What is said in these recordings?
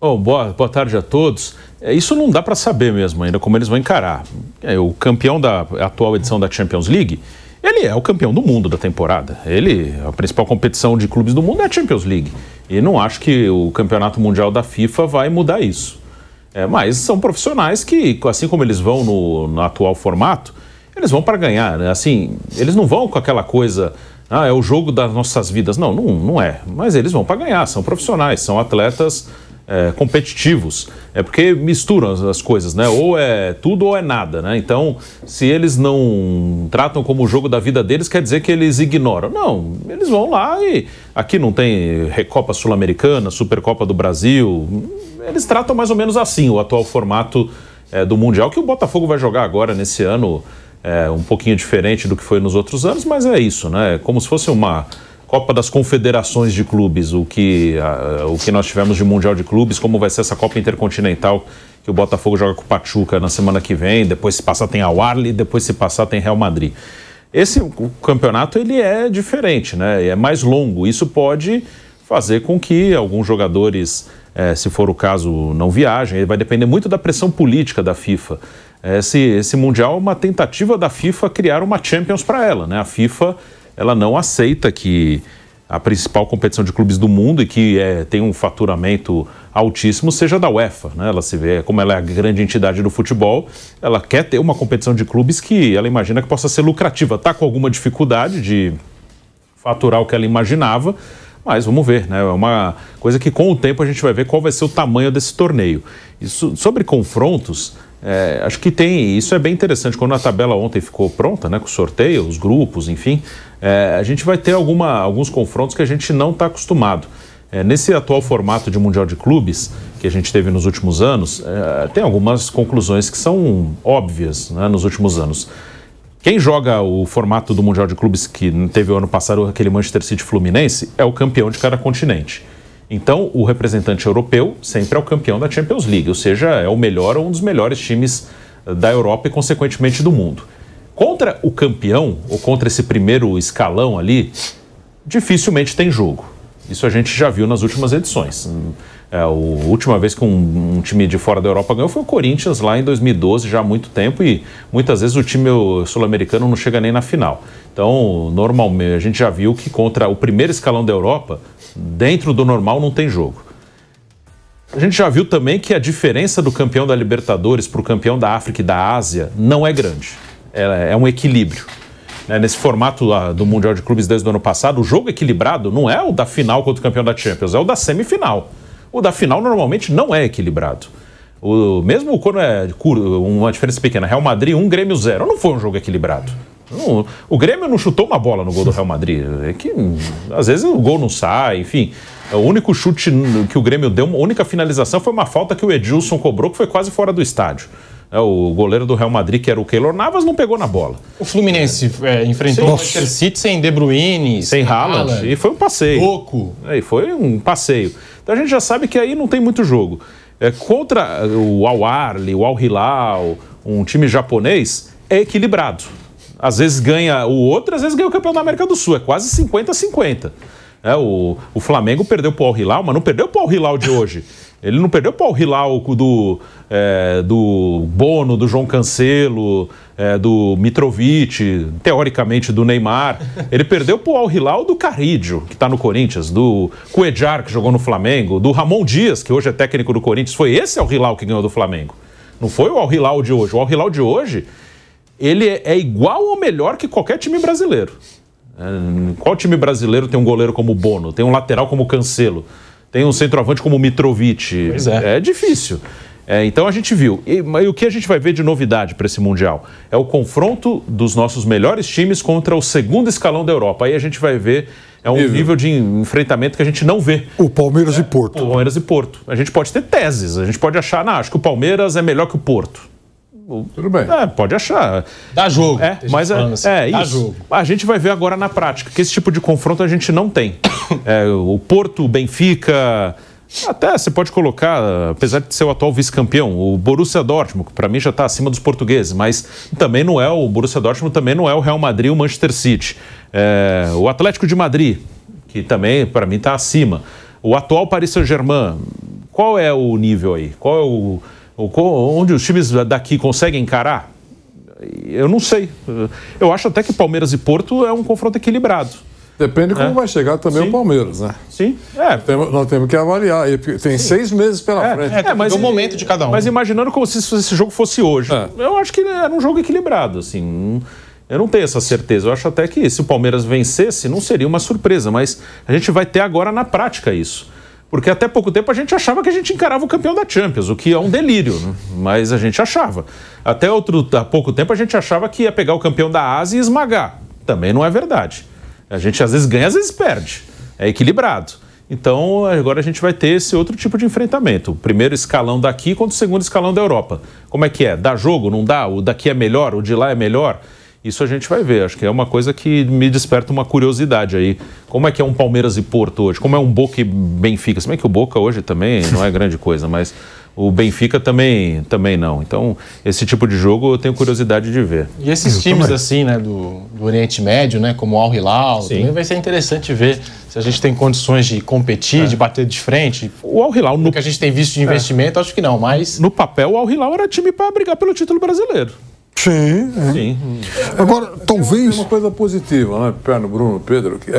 Boa tarde a todos. Isso não dá para saber mesmo ainda como eles vão encarar. O campeão da atual edição da Champions League, ele é o campeão do mundo da temporada. A principal competição de clubes do mundo é a Champions League. E não acho que o Campeonato Mundial da FIFA vai mudar isso. Mas são profissionais que, assim como eles vão no atual formato, eles vão para ganhar, né? Assim, eles não vão com aquela coisa, é o jogo das nossas vidas. Não é. Mas eles vão para ganhar, são profissionais, são atletas competitivos. É porque misturam as coisas, né? Ou é tudo ou é nada, né? Então, se eles não tratam como o jogo da vida deles, quer dizer que eles ignoram. Não, eles vão lá e aqui não tem Recopa Sul-Americana, Supercopa do Brasil. Eles tratam mais ou menos assim o atual formato do Mundial, que o Botafogo vai jogar agora nesse ano, um pouquinho diferente do que foi nos outros anos, mas é isso, né? Como se fosse uma Copa das Confederações de Clubes, o que nós tivemos de Mundial de Clubes, como vai ser essa Copa Intercontinental que o Botafogo joga com o Pachuca na semana que vem, depois se passar tem Al Ahly, depois se passar tem Real Madrid. O campeonato ele é diferente, né? É mais longo, isso pode fazer com que alguns jogadores, se for o caso, não viajem, vai depender muito da pressão política da FIFA. Esse Mundial é uma tentativa da FIFA criar uma Champions para ela, né? A FIFA ela não aceita que a principal competição de clubes do mundo e que tem um faturamento altíssimo seja da UEFA, né? Ela se vê, como ela é a grande entidade do futebol, ela quer ter uma competição de clubes que ela imagina que possa ser lucrativa. Está com alguma dificuldade de faturar o que ela imaginava, mas vamos ver, né? É uma coisa que com o tempo a gente vai ver qual vai ser o tamanho desse torneio. Sobre confrontos, acho que isso é bem interessante. Quando a tabela ontem ficou pronta, né, com o sorteio, os grupos, enfim, a gente vai ter alguns confrontos que a gente não está acostumado. Nesse atual formato de Mundial de Clubes que a gente teve nos últimos anos, tem algumas conclusões que são óbvias, né, nos últimos anos. Quem joga o formato do Mundial de Clubes que teve o ano passado, aquele Manchester City Fluminense, é o campeão de cada continente. Então, o representante europeu sempre é o campeão da Champions League, ou seja, é o melhor ou um dos melhores times da Europa e, consequentemente, do mundo. Contra o campeão, ou contra esse primeiro escalão ali, dificilmente tem jogo. Isso a gente já viu nas últimas edições. A última vez que um time de fora da Europa ganhou foi o Corinthians, lá em 2012, já há muito tempo, e muitas vezes o time sul-americano não chega nem na final. Então, normalmente, a gente já viu que contra o primeiro escalão da Europa, dentro do normal não tem jogo. A gente já viu também que a diferença do campeão da Libertadores para o campeão da África e da Ásia não é grande. É um equilíbrio. Nesse formato do Mundial de Clubes desde o ano passado, o jogo equilibrado não é o da final contra o campeão da Champions, é o da semifinal. O da final normalmente não é equilibrado. Mesmo quando é uma diferença pequena, Real Madrid 1, Grêmio 0, não foi um jogo equilibrado. O Grêmio não chutou uma bola no gol do Real Madrid. É que às vezes o gol não sai, enfim. O único chute que o Grêmio deu, a única finalização foi uma falta que o Edilson cobrou, que foi quase fora do estádio. O goleiro do Real Madrid, que era o Keylor Navas, não pegou na bola. O Fluminense enfrentou o Manchester City sem De Bruyne, sem Haaland, e foi um passeio. Louco. E foi um passeio. Então a gente já sabe que aí não tem muito jogo. Contra o Al Ahly, o Al Hilal, um time japonês, é equilibrado. Às vezes ganha o outro, às vezes ganha o campeão da América do Sul. É quase 50-50. O Flamengo perdeu para o Al Hilal, mas não perdeu para o Al Hilal de hoje. Ele não perdeu para o Al Hilal do Bono, do João Cancelo, do Mitrovic, teoricamente do Neymar. Ele perdeu para o Al Hilal do Carrillo, que está no Corinthians, do Cuéllar, que jogou no Flamengo, do Ramon Dias, que hoje é técnico do Corinthians. Foi esse Al Hilal que ganhou do Flamengo. Não foi o Al Hilal de hoje. O Al Hilal de hoje, ele é igual ou melhor que qualquer time brasileiro. Qual time brasileiro tem um goleiro como o Bono, tem um lateral como o Cancelo, tem um centroavante como o Mitrovic? Pois é. É difícil. Então a gente viu. E o que a gente vai ver de novidade para esse Mundial? É o confronto dos nossos melhores times contra o segundo escalão da Europa. Aí a gente vai ver nível de enfrentamento que a gente não vê. O Palmeiras e Porto. O Palmeiras e Porto. A gente pode ter teses, a gente pode achar, acho que o Palmeiras é melhor que o Porto. Tudo bem. Pode achar. Dá jogo. Mas assim. Dá isso. Jogo. A gente vai ver agora na prática, que esse tipo de confronto a gente não tem. O Porto, o Benfica, até você pode colocar, apesar de ser o atual vice-campeão, o Borussia Dortmund, que para mim já está acima dos portugueses, mas também não é o Borussia Dortmund, também não é o Real Madrid, o Manchester City. O Atlético de Madrid, que também para mim está acima. O atual Paris Saint-Germain, Qual é o nível aí? Qual é onde os times daqui conseguem encarar? Eu não sei. Eu acho até que Palmeiras e Porto é um confronto equilibrado. Depende como vai chegar também o Palmeiras, né? Sim. Nós temos que avaliar. Tem 6 meses pela frente. Mas o momento de cada um. Mas imaginando como se esse jogo fosse hoje. Eu acho que era um jogo equilibrado, assim. Eu não tenho essa certeza. Eu acho até que se o Palmeiras vencesse, não seria uma surpresa. Mas a gente vai ter agora na prática isso. Porque até pouco tempo a gente achava que a gente encarava o campeão da Champions, o que é um delírio, né? Mas a gente achava. Há pouco tempo a gente achava que ia pegar o campeão da Ásia e esmagar. Também não é verdade. A gente às vezes ganha, às vezes perde. É equilibrado. Então agora a gente vai ter esse outro tipo de enfrentamento. O primeiro escalão daqui contra o segundo escalão da Europa. Como é que é? Dá jogo? Não dá? O daqui é melhor? O de lá é melhor? Isso a gente vai ver. Acho que é uma coisa que me desperta uma curiosidade aí. Como é que é um Palmeiras e Porto hoje? Como é um Boca e Benfica? Se bem que o Boca hoje também não é grande coisa, mas o Benfica também não. Então, esse tipo de jogo eu tenho curiosidade de ver. E esses times assim, né, do Oriente Médio, né, como o Al Hilal, também vai ser interessante ver se a gente tem condições de competir, de bater de frente. O Al Hilal, no que a gente tem visto de investimento, acho que não, mas no papel o Al Hilal era time para brigar pelo título brasileiro. Sim. Agora, talvez... Tem uma coisa positiva, né, Perno, Bruno, Pedro, que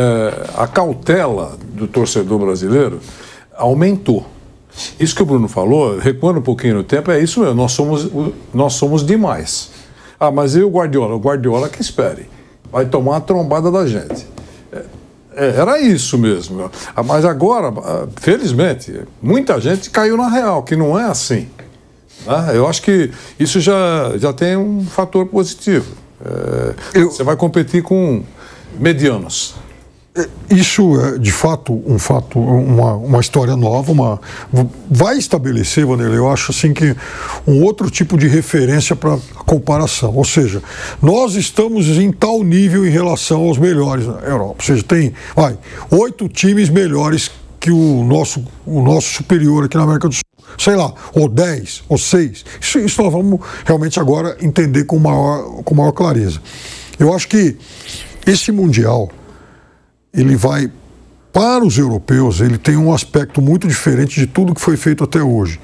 a cautela do torcedor brasileiro aumentou. Isso que o Bruno falou, recuando um pouquinho no tempo, é isso mesmo, nós somos demais. Mas e o Guardiola? O Guardiola que espere, vai tomar uma trombada da gente. Era isso mesmo. Mas agora, felizmente, muita gente caiu na real, que não é assim. Eu acho que isso já tem um fator positivo. Você vai competir com medianos. Isso é, de fato, uma história nova, vai estabelecer, Vanderlei, eu acho assim que um outro tipo de referência para comparação. Ou seja, nós estamos em tal nível em relação aos melhores na Europa. Ou seja, tem 8 times melhores que o nosso superior aqui na América do Sul. Sei lá, ou 10, ou 6. Isso nós vamos realmente agora entender com maior clareza. Eu acho que esse Mundial, ele vai, para os europeus, ele tem um aspecto muito diferente de tudo que foi feito até hoje.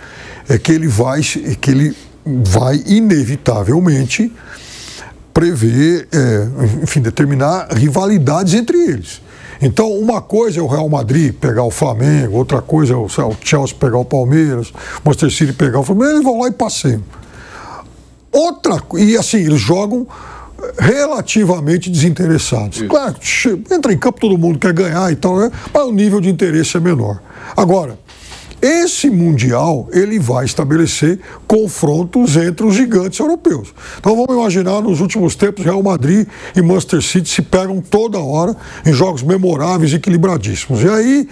É que ele vai inevitavelmente prever, determinar rivalidades entre eles. Então, uma coisa é o Real Madrid pegar o Flamengo, outra coisa é o Chelsea pegar o Palmeiras, o Manchester City pegar o Flamengo, eles vão lá e passeiam. E assim, eles jogam relativamente desinteressados. Isso. Claro, entra em campo, todo mundo quer ganhar e tal, né? Mas o nível de interesse é menor. Agora, esse Mundial, ele vai estabelecer confrontos entre os gigantes europeus. Então vamos imaginar, nos últimos tempos, Real Madrid e Manchester City se pegam toda hora em jogos memoráveis e equilibradíssimos. E aí,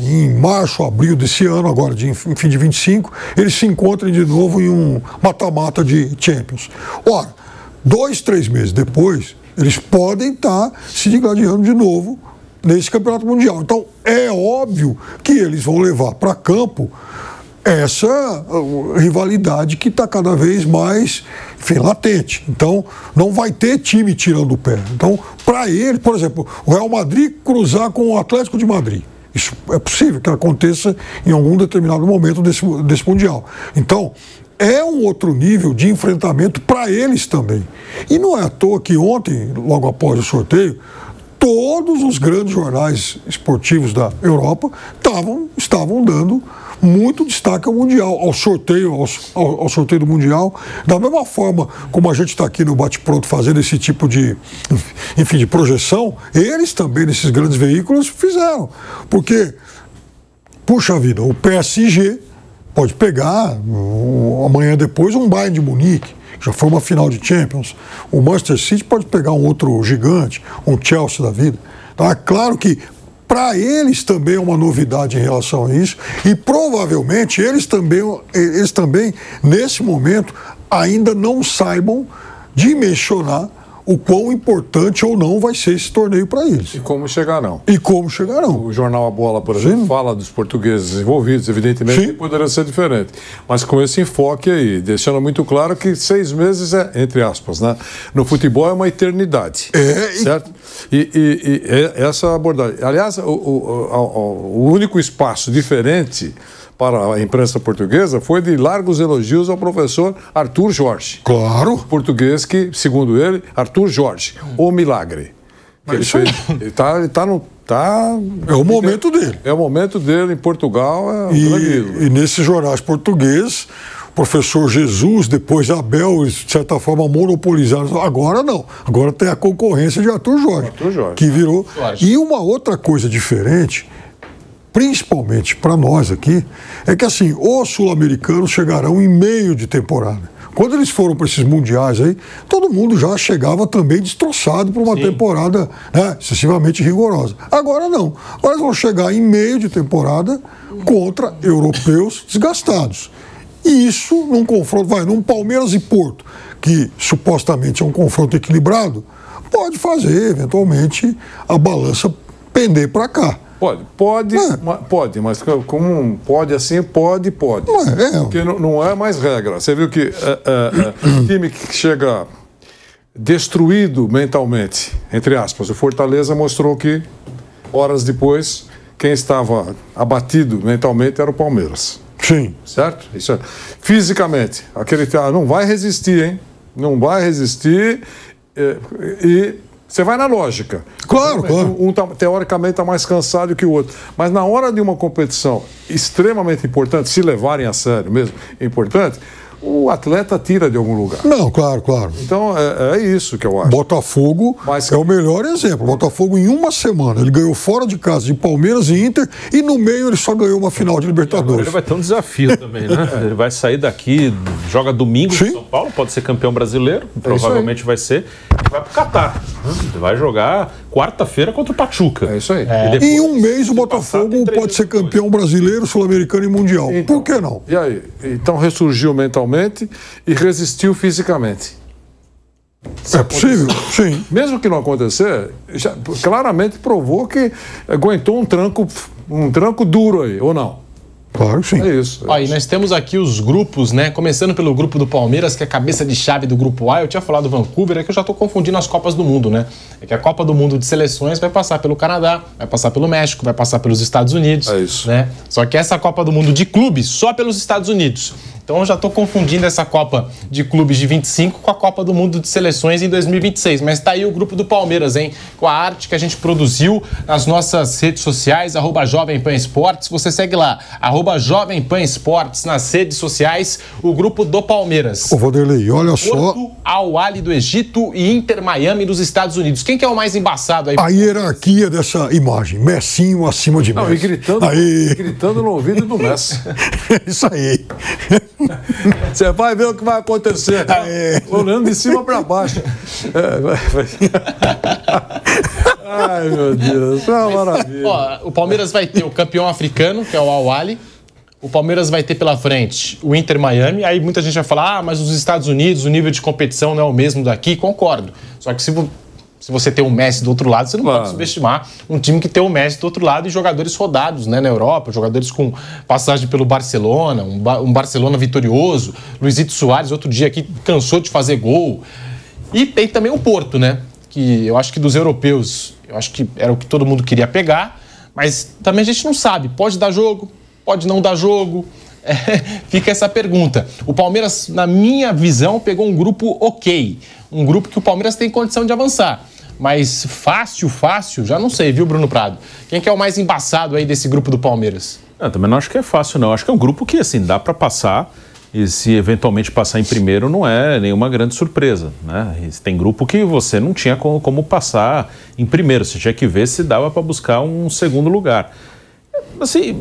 em março, abril desse ano, agora em fim de 25, eles se encontram de novo em um mata-mata de Champions. Ora, 2, 3 meses depois, eles podem estar se digladiando de novo nesse campeonato mundial. Então, é óbvio que eles vão levar para campo essa rivalidade que está cada vez mais, latente. Então, não vai ter time tirando o pé. Então, para ele, por exemplo, o Real Madrid cruzar com o Atlético de Madrid. Isso é possível que aconteça em algum determinado momento desse Mundial. Então, é um outro nível de enfrentamento para eles também. E não é à toa que ontem, logo após o sorteio, todos os grandes jornais esportivos da Europa estavam dando muito destaque ao Mundial, ao sorteio do Mundial, da mesma forma como a gente está aqui no Bate-Pronto fazendo esse tipo de projeção, eles também, nesses grandes veículos, fizeram. Porque, puxa vida, o PSG pode pegar, amanhã depois, um Bayern de Munique, já foi uma final de Champions. O Manchester City pode pegar um outro gigante, um Chelsea da vida. Então, é claro que para eles também é uma novidade em relação a isso e provavelmente eles também nesse momento, ainda não saibam dimensionar o quão importante ou não vai ser esse torneio para eles. E como chegarão. O jornal A Bola, por exemplo, fala dos portugueses envolvidos, evidentemente que poderia ser diferente. Mas com esse enfoque aí, deixando muito claro que 6 meses é, entre aspas, né? No futebol é uma eternidade. Certo? E essa abordagem. Aliás, o único espaço diferente para a imprensa portuguesa foi de largos elogios ao professor Arthur Jorge. Claro. Português que, segundo ele, Arthur Jorge, o milagre. É o momento dele. É o momento dele em Portugal. E nesses jornais portugueses, o professor Jesus, depois Abel, de certa forma, monopolizaram. Agora não. Agora tem a concorrência de Arthur Jorge. Que virou. E uma outra coisa diferente, principalmente para nós aqui, é que assim, os sul-americanos chegarão em meio de temporada. Quando eles foram para esses mundiais aí, todo mundo já chegava também destroçado para uma temporada, né, excessivamente rigorosa. Agora não. Agora eles vão chegar em meio de temporada contra europeus desgastados. E isso num confronto, num Palmeiras e Porto, que supostamente é um confronto equilibrado, pode fazer, eventualmente, a balança pender para cá. Pode, mas como pode assim, pode. Porque não é mais regra. Você viu que time que chega destruído mentalmente, entre aspas, o Fortaleza mostrou que, horas depois, quem estava abatido mentalmente era o Palmeiras. Sim. Certo? Isso é. Fisicamente, aquele não vai resistir, hein? Não vai resistir e você vai na lógica. Claro. Um teoricamente está mais cansado que o outro. Mas na hora de uma competição extremamente importante, se levarem a sério mesmo, importante, o atleta tira de algum lugar. Não, claro. Então é isso que eu acho. Botafogo é o melhor exemplo. Botafogo, em uma semana, ele ganhou fora de casa de Palmeiras e Inter, e no meio ele só ganhou uma final de Libertadores. Ele vai ter um desafio também, né? Ele vai sair daqui, joga domingo em São Paulo, pode ser campeão brasileiro, provavelmente vai ser, e vai pro Catar. Ele vai jogar quarta-feira contra o Pachuca. É isso aí. Depois, em um mês o Botafogo pode ser campeão brasileiro, sul-americano e mundial. Então, por que não? E aí? Então ressurgiu mentalmente e resistiu fisicamente. É possível, sim. Mesmo que não acontecer, já claramente provou que aguentou um tranco duro aí, ou não? Claro que sim. É isso. E nós temos aqui os grupos, né? Começando pelo grupo do Palmeiras, que é a cabeça de chave do grupo A. Eu tinha falado do Vancouver, é que eu já estou confundindo as Copas do Mundo, né? É que a Copa do Mundo de Seleções vai passar pelo Canadá, vai passar pelo México, vai passar pelos Estados Unidos. É isso. Né? Só que essa Copa do Mundo de clubes só pelos Estados Unidos. Então eu já estou confundindo essa Copa de Clubes de 25 com a Copa do Mundo de Seleções em 2026. Mas está aí o grupo do Palmeiras, hein? Com a arte que a gente produziu nas nossas redes sociais, @Jovem Pan Esportes. Você segue lá, @Jovem Pan Esportes nas redes sociais, o grupo do Palmeiras. Ô, Vanderlei, olha só. Porto, Al-Ahly do Egito e Inter Miami dos Estados Unidos. Quem que é o mais embaçado aí? A hierarquia dessa imagem. Messinho acima de Messi. Não, e gritando no ouvido do Messi. Isso aí. Você vai ver o que vai acontecer. Olhando de cima para baixo. Ai, meu Deus. É uma maravilha. O Palmeiras vai ter o campeão africano, que é o Al-Ahly. O Palmeiras vai ter pela frente o Inter Miami. Aí muita gente vai falar, mas os Estados Unidos, o nível de competição não é o mesmo daqui. Concordo. Só que se você tem o Messi do outro lado, você não pode subestimar um time que tem o Messi do outro lado e jogadores rodados, né, na Europa, jogadores com passagem pelo Barcelona, um Barcelona vitorioso. Luizito Soares, outro dia aqui, cansou de fazer gol. E tem também o Porto, né, que eu acho que dos europeus, eu acho que era o que todo mundo queria pegar, mas também a gente não sabe. Pode dar jogo, pode não dar jogo. Fica essa pergunta. O Palmeiras, na minha visão, pegou um grupo ok. Um grupo que o Palmeiras tem condição de avançar. Mas fácil, já não sei, viu, Bruno Prado? Quem que é o mais embaçado aí desse grupo do Palmeiras? Eu também não acho que é fácil, não. Acho que é um grupo que, assim, dá para passar. E se eventualmente passar em primeiro, não é nenhuma grande surpresa, né? Tem grupo que você não tinha como passar em primeiro. Você tinha que ver se dava para buscar um segundo lugar. Assim,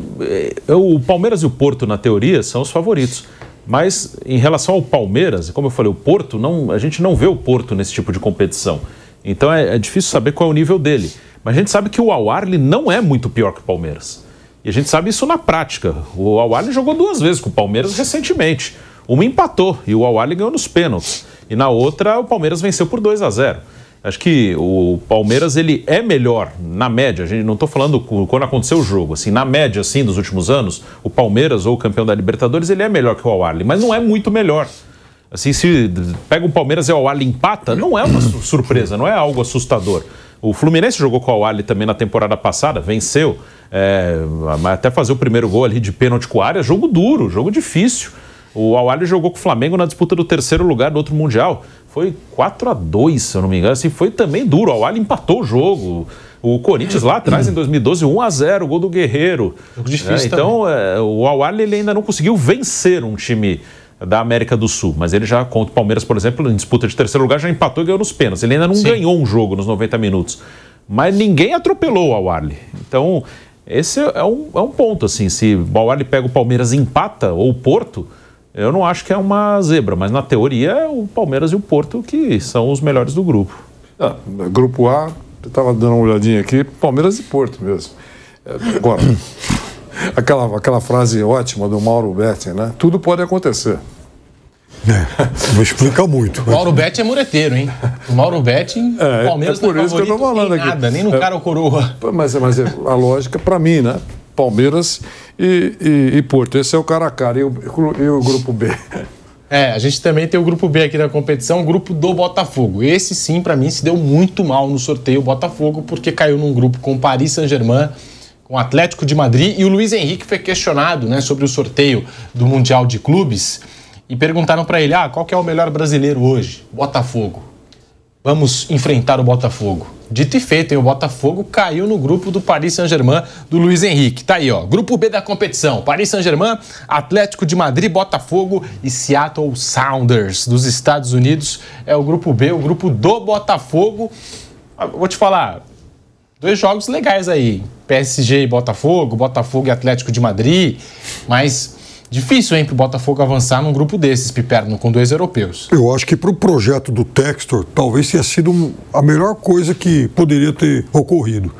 o Palmeiras e o Porto, na teoria, são os favoritos. Mas em relação ao Palmeiras, como eu falei, o Porto, a gente não vê o Porto nesse tipo de competição. Então é difícil saber qual é o nível dele. Mas a gente sabe que o Al-Ahly não é muito pior que o Palmeiras. E a gente sabe isso na prática. O Al-Ahly jogou 2 vezes com o Palmeiras recentemente. Uma empatou e o Al-Ahly ganhou nos pênaltis. E na outra o Palmeiras venceu por 2-0. Acho que o Palmeiras, ele é melhor, na média, não estou falando quando aconteceu o jogo, assim, na média, assim, dos últimos anos, o Palmeiras, ou o campeão da Libertadores, ele é melhor que o Al-Ahly, mas não é muito melhor. Assim, se pega o Palmeiras e o Al-Ahly empata, não é uma surpresa, não é algo assustador. O Fluminense jogou com o Al-Ahly também na temporada passada, venceu, até fazer o primeiro gol ali de pênalti com a área, jogo duro, jogo difícil. O Al-Ahly jogou com o Flamengo na disputa do terceiro lugar do outro Mundial. Foi 4-2, se eu não me engano. Assim, foi também duro. O Al-Ahly empatou o jogo. O Corinthians lá atrás, em 2012, 1-0, gol do Guerreiro. Jogo difícil então, o Al-Ahly ele ainda não conseguiu vencer um time da América do Sul. Mas ele já, contra o Palmeiras, por exemplo, em disputa de terceiro lugar, já empatou e ganhou nos pênaltis. Ele ainda não ganhou um jogo nos 90 minutos. Mas ninguém atropelou o Al-Ahly. Então, esse é um ponto. Assim, se o Al-Ahly pega o Palmeiras e empata, ou o Porto, eu não acho que é uma zebra, mas na teoria é o Palmeiras e o Porto que são os melhores do grupo. Grupo A, eu estava dando uma olhadinha aqui, Palmeiras e Porto mesmo. Agora, aquela frase ótima do Mauro Betti, né? Tudo pode acontecer. Não explica muito. O Mauro Betti é mureteiro, hein? O Mauro Betti, o Palmeiras por não é isso que eu tô falando nem nada, aqui. nem no cara ou coroa. Mas a lógica, para mim, né? Palmeiras e Porto. Esse é o cara a cara. E o grupo B? A gente também tem o grupo B aqui da competição, o grupo do Botafogo. Esse sim, para mim, se deu muito mal no sorteio, o Botafogo, porque caiu num grupo com o Paris Saint-Germain, com o Atlético de Madrid, e o Luiz Henrique foi questionado, né, sobre o sorteio do Mundial de Clubes, e perguntaram para ele, qual que é o melhor brasileiro hoje? Botafogo. Vamos enfrentar o Botafogo. Dito e feito, o Botafogo caiu no grupo do Paris Saint-Germain do Luiz Henrique. Tá aí, ó, grupo B da competição. Paris Saint-Germain, Atlético de Madrid, Botafogo e Seattle Sounders dos Estados Unidos. É o grupo B, o grupo do Botafogo. Vou te falar, 2 jogos legais aí. PSG e Botafogo, Botafogo e Atlético de Madrid, mas difícil, hein, para o Botafogo avançar num grupo desses, Piperno, com 2 europeus. Eu acho que para o projeto do Textor, talvez tenha sido a melhor coisa que poderia ter ocorrido.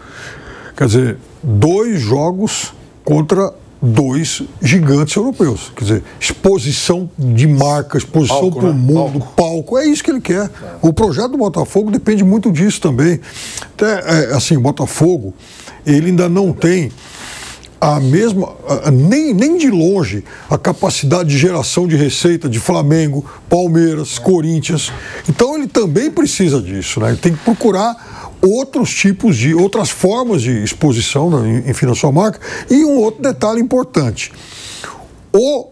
Quer dizer, 2 jogos contra 2 gigantes europeus. Quer dizer, exposição de marca, exposição para o mundo, palco. É isso que ele quer. O projeto do Botafogo depende muito disso também. Até, assim, o Botafogo, ele ainda não tem a mesma, nem de longe, a capacidade de geração de receita de Flamengo, Palmeiras, Corinthians. Então ele também precisa disso, né? Ele tem que procurar outras formas de exposição, né, enfim, na sua marca. E um outro detalhe importante: o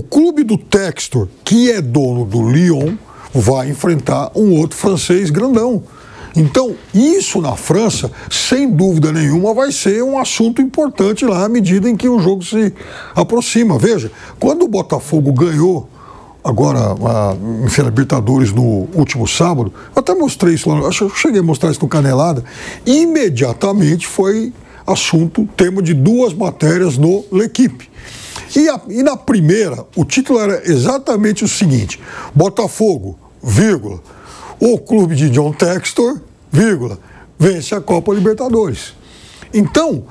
clube do Textor, que é dono do Lyon, vai enfrentar um outro francês grandão. Então, isso na França, sem dúvida nenhuma, vai ser um assunto importante lá à medida em que o jogo se aproxima. Veja, quando o Botafogo ganhou agora a Libertadores no último sábado, eu até mostrei isso lá, acho que eu cheguei a mostrar isso no Canelada, imediatamente foi tema de 2 matérias no L'Equipe. E na primeira, o título era exatamente o seguinte: Botafogo, vírgula, o clube de John Textor, vírgula, vence a Copa Libertadores. Então,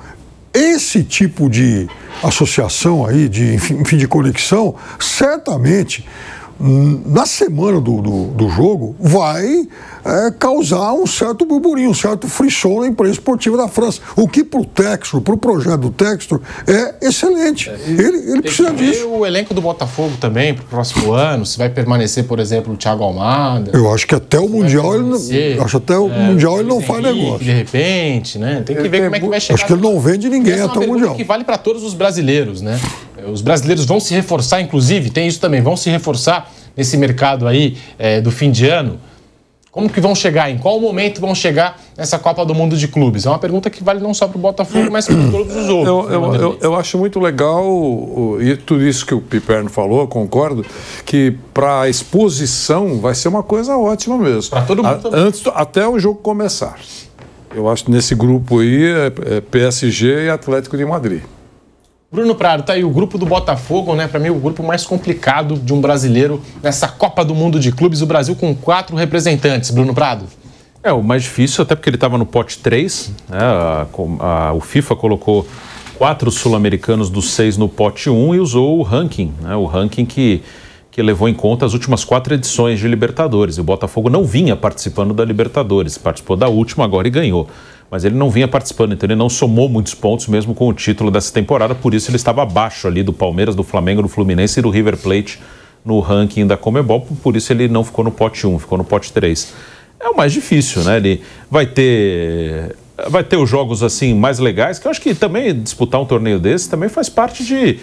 esse tipo de associação aí, de conexão, certamente, na semana do jogo, vai causar um certo burburinho, um certo frisson na imprensa esportiva da França. O que para o Textor, para o projeto do Textor, é excelente. Ele precisa disso. O elenco do Botafogo também, para o próximo ano, se vai permanecer, por exemplo, o Thiago Almada. Eu acho que até o Mundial ele não faz negócio. De repente, né? Tem que ver como é que vai chegar. Acho que ele não vende ninguém até o Mundial. Que vale para todos os brasileiros, né? Os brasileiros vão se reforçar, inclusive, tem isso também, vão se reforçar nesse mercado aí do fim de ano. Como que vão chegar? Em qual momento vão chegar nessa Copa do Mundo de Clubes? É uma pergunta que vale não só para o Botafogo, mas para todos os outros. Eu acho muito legal, e tudo isso que o Piperno falou, concordo, que para a exposição vai ser uma coisa ótima mesmo. Para todo mundo também. Até o jogo começar. Eu acho que nesse grupo aí é PSG e Atlético de Madrid. Bruno Prado, tá aí o grupo do Botafogo, né? Para mim, o grupo mais complicado de um brasileiro nessa Copa do Mundo de Clubes. O Brasil com 4 representantes. Bruno Prado. O mais difícil, até porque ele estava no pote 3. Né? O FIFA colocou 4 sul-americanos dos 6 no pote 1 e usou o ranking. Né? O ranking que porque levou em conta as últimas 4 edições de Libertadores. E o Botafogo não vinha participando da Libertadores, participou da última agora e ganhou. Mas ele não vinha participando, então ele não somou muitos pontos mesmo com o título dessa temporada, por isso ele estava abaixo ali do Palmeiras, do Flamengo, do Fluminense e do River Plate no ranking da Conmebol, por isso ele não ficou no pote 1, ficou no pote 3. É o mais difícil, né? Ele vai ter os jogos assim mais legais, que eu acho que também disputar um torneio desse também faz parte de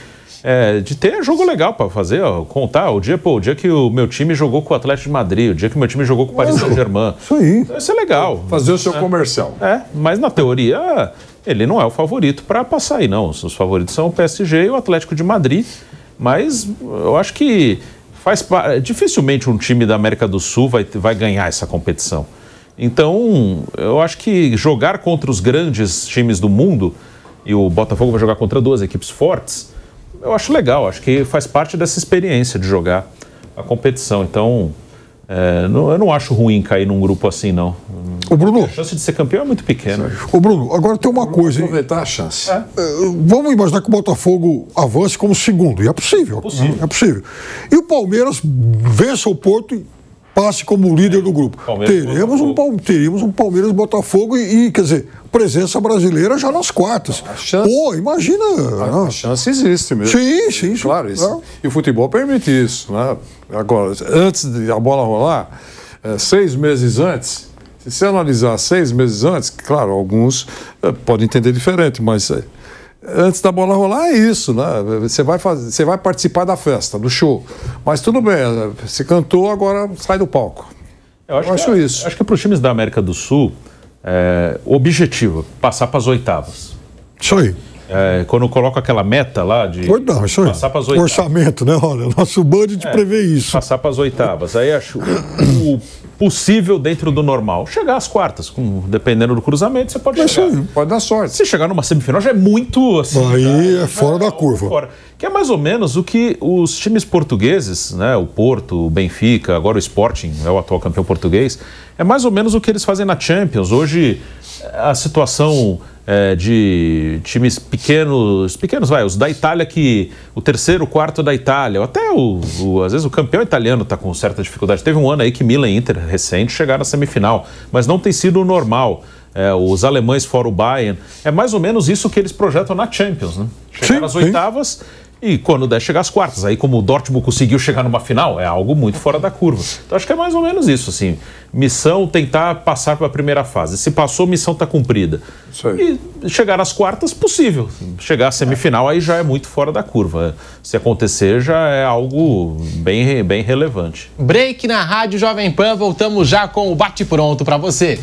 ter jogo legal para fazer, ó, contar o dia que o meu time jogou com o Atlético de Madrid, o dia que o meu time jogou com o Paris Saint-Germain. Isso aí. Então, isso é legal. Fazer o seu comercial. Mas na teoria ele não é o favorito para passar aí, não. Os favoritos são o PSG e o Atlético de Madrid, mas eu acho que dificilmente um time da América do Sul vai ganhar essa competição. Então, eu acho que jogar contra os grandes times do mundo, e o Botafogo vai jogar contra 2 equipes fortes, eu acho legal, acho que faz parte dessa experiência de jogar a competição. Então, eu não acho ruim cair num grupo assim, não. Ô, Bruno, a chance de ser campeão é muito pequena. Ô, Bruno, agora tem uma coisa. Aproveitar a chance. Vamos imaginar que o Botafogo avance como segundo, e é possível. É possível. E o Palmeiras vença o Porto e passe como líder do grupo. Teríamos um Palmeiras e Botafogo e, quer dizer, presença brasileira já nas quartas. Pô, imagina. A chance existe mesmo. Sim. Claro, isso. E o futebol permite isso, né? Agora, antes de a bola rolar, 6 meses antes, se você analisar 6 meses antes, claro, alguns podem entender diferente, mas antes da bola rolar é isso, né? Você vai participar da festa, do show. Mas tudo bem, você cantou, agora sai do palco. Eu acho isso. Acho que para os times da América do Sul, o objetivo é passar para as oitavas. Isso aí. Quando coloca aquela meta lá de passar para as oitavas. Orçamento, né? Olha, nosso budget prevê isso. Passar para as oitavas. Aí acho o possível dentro do normal. Chegar às quartas, dependendo do cruzamento, você pode chegar. Pode dar sorte. Se chegar numa semifinal já é muito assim. Aí é fora da curva. Fora. Que é mais ou menos o que os times portugueses, né? O Porto, o Benfica, agora o Sporting, é o atual campeão português, é mais ou menos o que eles fazem na Champions. Hoje a situação de times pequenos, os da Itália, que o terceiro, o quarto da Itália, ou até às vezes o campeão italiano está com certa dificuldade. Teve um ano aí que Milan e Inter recente chegaram à semifinal, mas não tem sido o normal. Os alemães fora o Bayern, é mais ou menos isso que eles projetam na Champions, né? Chegar às oitavas e quando der chegar às quartas. Aí como o Dortmund conseguiu chegar numa final, é algo muito fora da curva. Então acho que é mais ou menos isso, assim. Missão tentar passar para a primeira fase. Se passou, missão está cumprida. Isso aí. E chegar às quartas, possível. Chegar à semifinal aí já é muito fora da curva. Se acontecer, já é algo bem relevante. Break na Rádio Jovem Pan, voltamos já com o bate-pronto para você.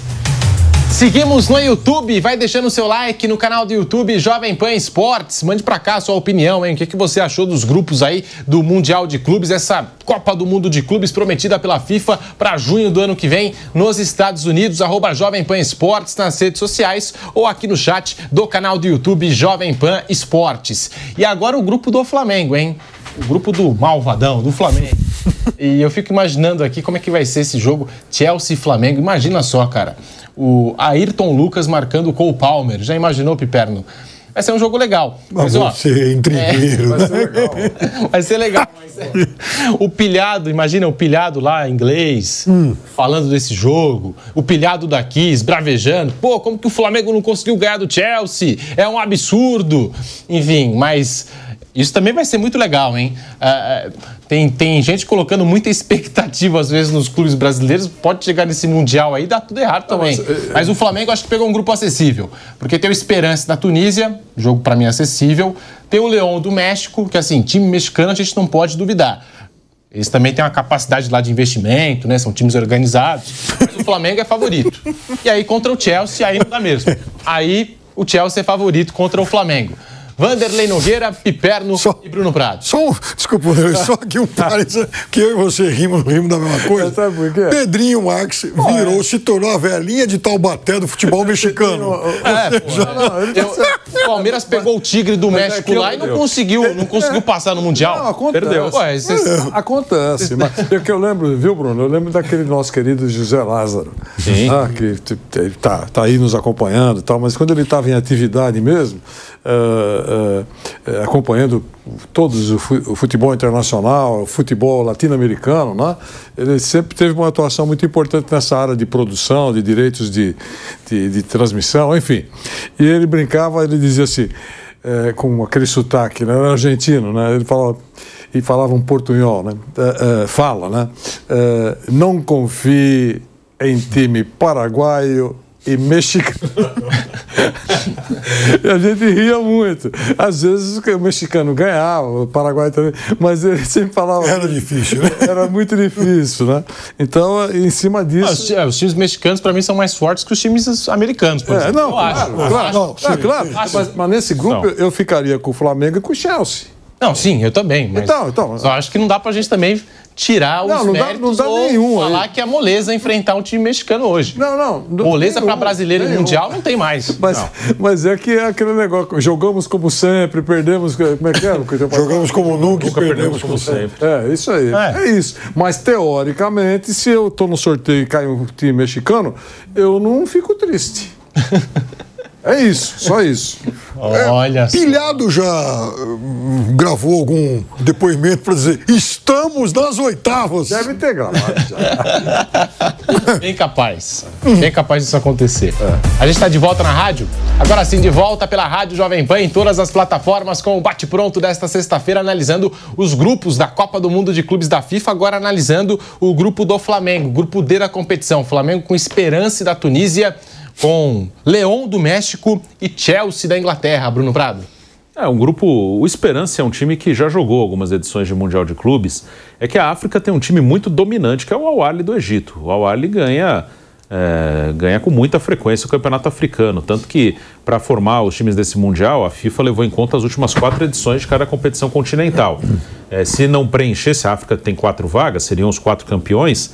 Seguimos no YouTube, vai deixando o seu like no canal do YouTube Jovem Pan Esportes. Mande pra cá a sua opinião, hein? O que você achou dos grupos aí do Mundial de Clubes, essa Copa do Mundo de Clubes prometida pela FIFA para junho do ano que vem nos Estados Unidos, @Jovem Pan Esportes nas redes sociais ou aqui no chat do canal do YouTube Jovem Pan Esportes. E agora o grupo do Flamengo, hein? O grupo do malvadão, do Flamengo. E eu fico imaginando aqui como é que vai ser esse jogo Chelsea e Flamengo. Imagina só, cara. O Ayrton Lucas marcando o Cole Palmer. Já imaginou, Piperno? Vai ser um jogo legal. Mas ó, ser intrigueiro. Vai ser legal. O pilhado, imagina o pilhado lá em inglês, falando desse jogo. O pilhado daqui, esbravejando. Pô, como que o Flamengo não conseguiu ganhar do Chelsea? É um absurdo. Enfim, mas isso também vai ser muito legal, hein? Tem gente colocando muita expectativa, às vezes, nos clubes brasileiros. Pode chegar nesse Mundial aí e dar tudo errado também. Mas o Flamengo acho que pegou um grupo acessível. Porque tem o Esperance da Tunísia, jogo pra mim acessível. Tem o León do México, que assim, time mexicano a gente não pode duvidar. Eles também têm uma capacidade lá de investimento, né? São times organizados. Mas o Flamengo é favorito. E aí contra o Chelsea, aí não dá mesmo. Aí o Chelsea é favorito contra o Flamengo. Vanderlei Nogueira, Piperno e Bruno Prado. Desculpa, só aqui um parênteses, que eu e você rimos da mesma coisa. Sabe por quê? Pedrinho Marques se tornou a velhinha de Taubaté do futebol mexicano. O Palmeiras pegou o Tigre do México lá e não conseguiu passar no Mundial. Não, acontece. Perdeu. Acontece. Mas é que eu lembro, viu, Bruno? Eu lembro daquele nosso querido José Lázaro. Sim. Que tá aí nos acompanhando e tal, mas quando ele estava em atividade mesmo, acompanhando todos o futebol internacional, o futebol latino-americano, né? Ele sempre teve uma atuação muito importante nessa área de produção, de direitos de transmissão, enfim. E ele brincava, ele dizia assim, com aquele sotaque, né? Era argentino, né? Ele falava um portunhol, né? Não confie em time paraguaio e mexicano. E a gente ria muito. Às vezes o mexicano ganhava, o Paraguai também, mas ele sempre falava... Era difícil, né? Era muito difícil, né? Então, em cima disso... Os times mexicanos, para mim, são mais fortes que os times americanos, por exemplo. Não, claro. Mas nesse grupo eu ficaria com o Flamengo e com o Chelsea. Não, sim, eu também. Mas então, só acho que não dá pra gente também tirar os méritos ou falar que é moleza enfrentar um time mexicano hoje. Não. Moleza para brasileiro no Mundial não tem mais. Mas é que é aquele negócio, jogamos como sempre, perdemos, como é que é? Jogamos como nunca e perdemos como sempre. Isso aí, é isso. Mas, teoricamente, se eu tô no sorteio e cai um time mexicano, eu não fico triste. É isso, só isso. Olha só. Pilhado já gravou algum depoimento para dizer estamos nas oitavas. Deve ter gravado já. Bem capaz disso acontecer. A gente está de volta na rádio, agora sim de volta pela Rádio Jovem Pan em todas as plataformas com o bate-pronto desta sexta-feira, analisando os grupos da Copa do Mundo de Clubes da FIFA, agora analisando o grupo do Flamengo, grupo D da competição, Flamengo com Esperance da Tunísia, com Leão do México e Chelsea da Inglaterra. Bruno Prado. Um grupo... O Esperance é um time que já jogou algumas edições de Mundial de Clubes. É que a África tem um time muito dominante, que é o Al Ahly do Egito. O Al Ahly ganha com muita frequência o campeonato africano. Tanto que, para formar os times desse Mundial, a FIFA levou em conta as últimas 4 edições de cada competição continental. Se não preenchesse, a África tem 4 vagas, seriam os 4 campeões.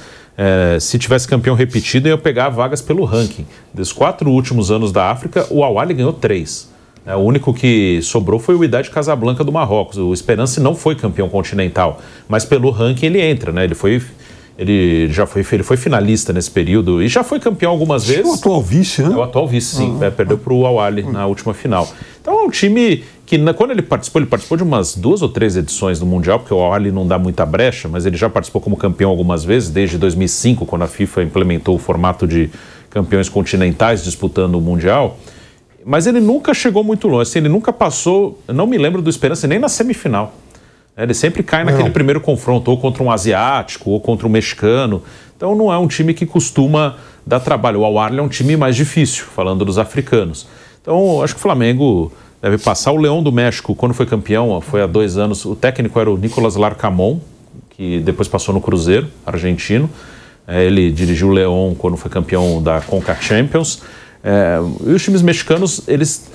Se tivesse campeão repetido, ia pegar vagas pelo ranking. Dos 4 últimos anos da África, o Al Ahly ganhou 3. O único que sobrou foi o Wydad Casablanca do Marrocos. O Esperance não foi campeão continental, mas pelo ranking ele entra, né? Ele foi finalista nesse período e já foi campeão algumas vezes. O atual vice, né? É o atual vice, sim. Perdeu para o Al Ahly na última final. Então é um time que, quando ele participou de umas 2 ou 3 edições do Mundial, porque o Al Ahly não dá muita brecha, mas ele já participou como campeão algumas vezes, desde 2005, quando a FIFA implementou o formato de campeões continentais disputando o Mundial. Mas ele nunca chegou muito longe, assim, ele nunca passou, não me lembro do Esperance nem na semifinal. Ele sempre cai naquele primeiro confronto, ou contra um asiático, ou contra um mexicano. Então não é um time que costuma dar trabalho. O Al Ahly é um time mais difícil, falando dos africanos. Então acho que o Flamengo deve passar. O Leão do México, quando foi campeão, foi há 2 anos, o técnico era o Nicolás Larcamón, que depois passou no Cruzeiro, argentino. Ele dirigiu o Leão quando foi campeão da Conca Champions. E os times mexicanos, eles...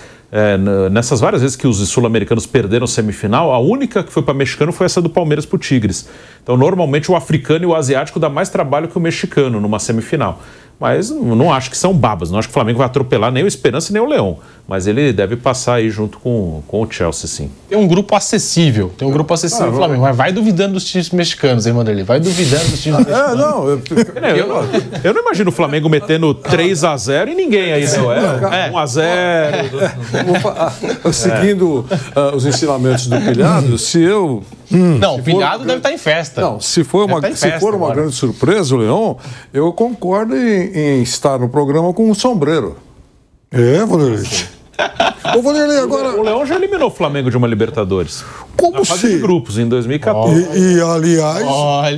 nessas várias vezes que os sul-americanos perderam semifinal, a única que foi para mexicano foi essa do Palmeiras para o Tigres. Então, normalmente, o africano e o asiático dá mais trabalho que o mexicano numa semifinal. Mas não acho que são babas, não acho que o Flamengo vai atropelar nem o Esperance nem o Leão. Mas ele deve passar aí junto com o Chelsea, sim. Tem um grupo acessível, do Flamengo. Mas vai duvidando dos times mexicanos, hein, Vanderlei? Vai duvidando dos times mexicanos. Eu não imagino o Flamengo metendo 3-0 e ninguém aí, não é? 1-0. Seguindo os ensinamentos do Pilhado, se eu... Não, o Pilhado deve estar em festa. Não, se for uma grande surpresa, o Leão, eu concordo em estar no programa com um sombreiro. Vanderlei. Ô, Vanderlei, agora... O Leão já eliminou o Flamengo de uma Libertadores. Como na fase de grupos, em 2014. Aliás,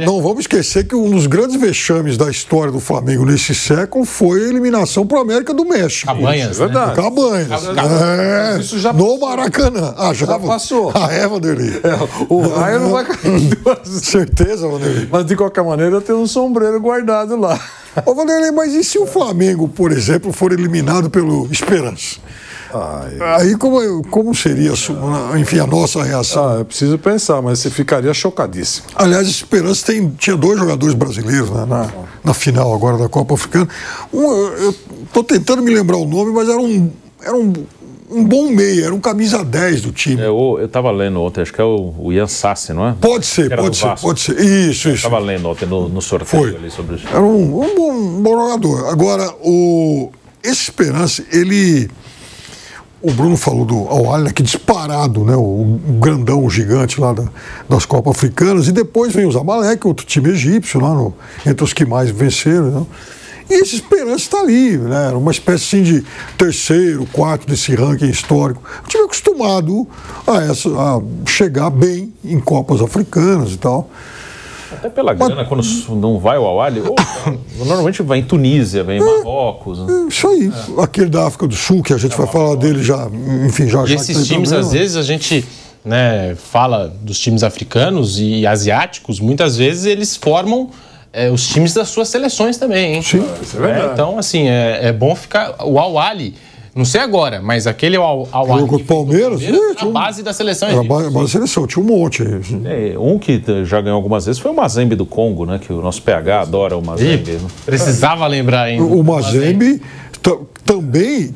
não vamos esquecer que um dos grandes vexames da história do Flamengo nesse século foi a eliminação para o América do México. Cabanhas, né? Cabanhas. Isso já no Maracanã. Já passou. Vanderlei. O raio não vai cair duas. Certeza, Vanderlei. Mas, de qualquer maneira, eu tenho um sombreiro guardado lá. Ô, Vanderlei, mas e se o Flamengo, por exemplo, for eliminado pelo Esperance? Aí como seria a nossa reação? Eu preciso pensar, mas você ficaria chocadíssimo. Aliás, a Esperance tinha 2 jogadores brasileiros, né, na final agora da Copa Africana. Eu estou tentando me lembrar o nome, mas era um bom meia, era um camisa 10 do time. Eu estava lendo ontem, acho que é o Ian Sassi, não é? Pode ser. Isso. Estava lendo ontem no sorteio ali sobre isso. Era um bom jogador. Agora, esse Esperance, o Bruno falou do Al-Ahly, né, que disparado, né, o grandão, o gigante lá das Copas Africanas, e depois vem o Zamalek, outro time egípcio, lá entre os que mais venceram. Né? E essa esperança está ali, né? Uma espécie assim, de terceiro, quarto desse ranking histórico. O time é acostumado a chegar bem em Copas Africanas e tal. Até pela grana, quando não vai o Al-Ahly, normalmente vai em Tunísia, vem em Marrocos. Né? Isso aí. Aquele da África do Sul, que a gente vai falar dele já, enfim, já. E esses times, às vezes, a gente fala dos times africanos e asiáticos, muitas vezes eles formam os times das suas seleções também, hein? Sim. Isso é verdade. Então, assim, é bom ficar... O Al-Ahly, não sei agora, mas aquele Al-Ahly... O Palmeiras? A base da seleção. Era a base da seleção, tinha um monte. Um que já ganhou algumas vezes foi o Mazembe do Congo, né? Que o nosso PH adora o Mazembe. Né? Precisava lembrar ainda. O Mazembe também,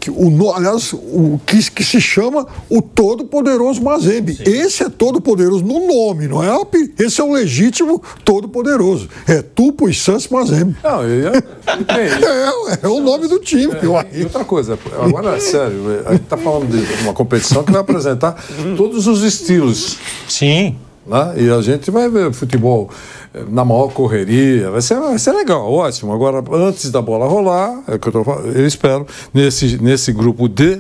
aliás, o que se chama o Todo-Poderoso Mazembe. Sim. Esse é Todo-Poderoso no nome, não é? Esse é o legítimo Todo-Poderoso. É Tupo e Sans Mazembe. Não, é o nome do time. E outra coisa, agora, sério, a gente está falando de uma competição que vai apresentar todos os estilos. Sim. Né? E a gente vai ver futebol na maior correria, vai ser legal, ótimo. Agora, antes da bola rolar, é o que eu espero, nesse grupo D,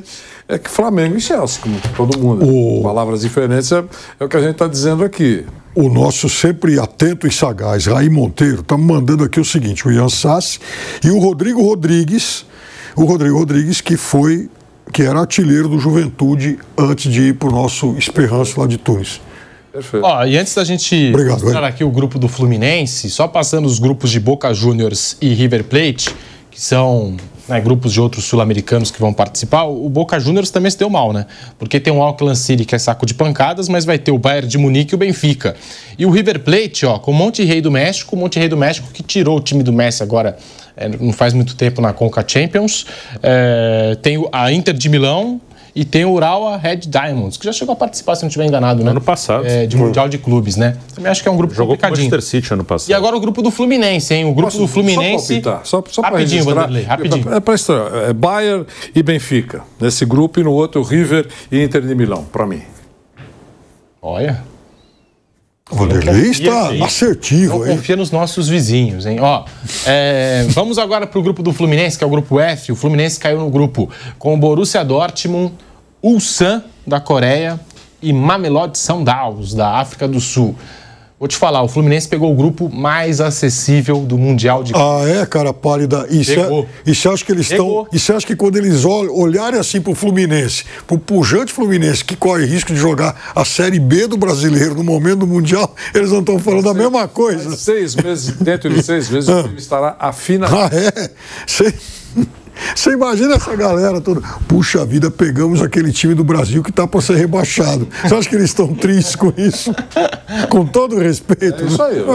é que Flamengo e Chelsea, como todo mundo. Palavras diferentes é o que a gente está dizendo aqui. O nosso sempre atento e sagaz, Raí Monteiro, está me mandando aqui o seguinte, o Ian Sassi e o Rodrigo Rodrigues, que era artilheiro do Juventude antes de ir para o nosso esperranço lá de Tunis. Perfeito. E antes da gente mostrar aqui o grupo do Fluminense, só passando os grupos de Boca Juniors e River Plate, que são grupos de outros sul-americanos que vão participar, o Boca Juniors também se deu mal, né? Porque tem o Auckland City, que é saco de pancadas, mas vai ter o Bayern de Munique e o Benfica. E o River Plate, com o Monterrey do México, que tirou o time do Messi agora, não faz muito tempo na Conca Champions. Tem a Inter de Milão, e tem o Urawa Red Diamonds, que já chegou a participar, se não estiver enganado, né? Ano passado. De Mundial de Clubes, né? Também acho que é um grupo complicadinho. Jogou com o Manchester City ano passado. E agora o grupo do Fluminense, hein? O grupo do Fluminense... Só para rapidinho, registrar. Vanderlei, rapidinho. É para estrear. É Bayern e Benfica. Nesse grupo e no outro River e Inter de Milão, para mim. Olha... O Vanderlei está assertivo. Não confia nos nossos vizinhos, hein? Vamos agora para o grupo do Fluminense, que é o grupo F. O Fluminense caiu no grupo com o Borussia Dortmund, Ulsan, da Coreia, e Mamelodi Sundowns, da África do Sul. Vou te falar, o Fluminense pegou o grupo mais acessível do Mundial de Clubes. Cara pálida. E você acha que eles estão... E você acha que quando eles olharem assim pro Fluminense, pro pujante Fluminense, que corre risco de jogar a Série B do brasileiro no momento do Mundial, eles não estão falando a mesma coisa? 6 meses, dentro de 6 meses, o time estará afinado. Você imagina essa galera toda. Puxa vida, pegamos aquele time do Brasil que está para ser rebaixado. Você acha que eles estão tristes com isso? Com todo respeito. É isso aí.